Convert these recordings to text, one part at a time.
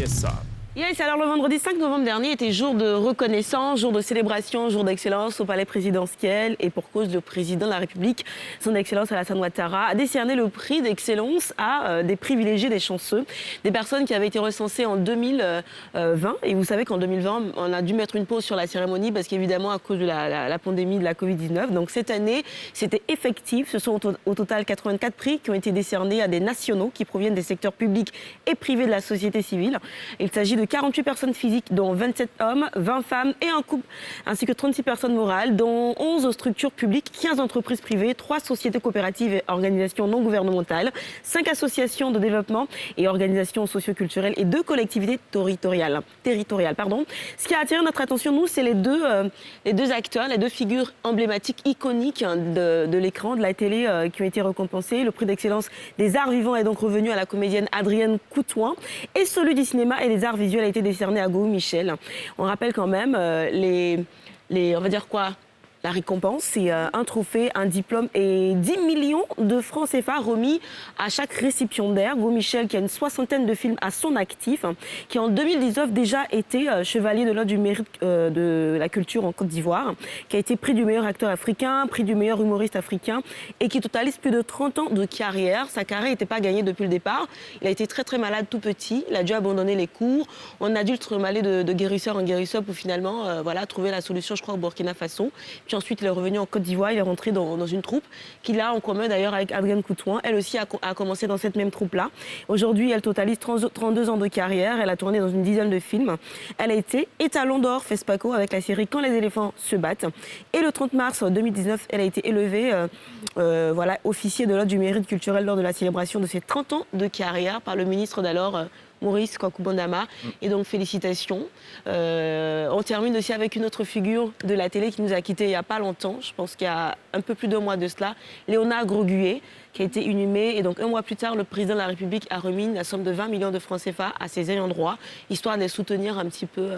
Yes, sir. Yes, alors le vendredi 5 novembre dernier était jour de reconnaissance, jour de célébration, jour d'excellence au palais présidentiel et pour cause, le président de la République, son excellence Alassane Ouattara, a décerné le prix d'excellence à des privilégiés, des chanceux, des personnes qui avaient été recensées en 2020. Et vous savez qu'en 2020, on a dû mettre une pause sur la cérémonie parce qu'évidemment à cause de la pandémie de la Covid-19. Donc cette année, c'était effectif. Ce sont au total 84 prix qui ont été décernés à des nationaux qui proviennent des secteurs publics et privés de la société civile. Il s'agit de 48 personnes physiques, dont 27 hommes, 20 femmes et un couple, ainsi que 36 personnes morales, dont 11 structures publiques, 15 entreprises privées, 3 sociétés coopératives et organisations non gouvernementales, 5 associations de développement et organisations socioculturelles et 2 collectivités territoriales. Ce qui a attiré notre attention, nous, c'est les deux acteurs, les 2 figures emblématiques, iconiques de l'écran, de la télé, qui ont été récompensés. Le prix d'excellence des arts vivants est donc revenu à la comédienne Adrienne Coutouin et celui du cinéma et des arts visuels a été décerné à Go Michel. On rappelle quand même on va dire quoi, la récompense, c'est un trophée, un diplôme et 10 millions de francs CFA remis à chaque récipiendaire. Go Michel, qui a une 60aine de films à son actif, qui en 2019 déjà été chevalier de l'ordre du mérite de la culture en Côte d'Ivoire, qui a été prix du meilleur acteur africain, prix du meilleur humoriste africain et qui totalise plus de 30 ans de carrière. Sa carrière n'était pas gagnée depuis le départ. Il a été très très malade tout petit. Il a dû abandonner les cours. En adulte, remalé de guérisseur en guérisseur pour finalement trouver la solution, je crois, au Burkina Faso. Puis ensuite, il est revenu en Côte d'Ivoire, il est rentré dans une troupe qu'il a en commun d'ailleurs avec Adrienne Coutouin. Elle aussi a commencé dans cette même troupe-là. Aujourd'hui, elle totalise 32 ans de carrière. Elle a tourné dans une dizaine de films. Elle a été étalon d'or FESPACO avec la série Quand les éléphants se battent. Et le 30 mars 2019, elle a été élevée officier de l'ordre du mérite culturel lors de la célébration de ses 30 ans de carrière par le ministre d'alors, Maurice Kwaku-Bondama. Et donc, félicitations. On termine aussi avec une autre figure de la télé qui nous a quittés il n'y a pas longtemps. Je pense qu'il y a un peu plus d'un mois de cela. Léonard Groguet, qui a été inhumé. Et donc, un mois plus tard, le président de la République a remis la somme de 20 millions de francs CFA à ses ayants droit, histoire de les soutenir un petit peu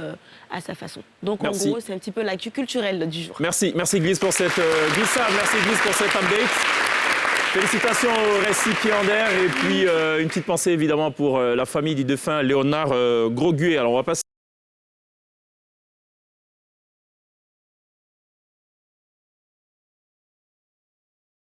à sa façon. Donc, Merci. en gros, c'est un petit peu l'actu culturelle du jour. Merci Glisse pour cette glissade. Merci Glisse pour cette update. Félicitations aux récipiendaires et puis une petite pensée évidemment pour la famille du défunt Léonard Groguet. Alors on va passer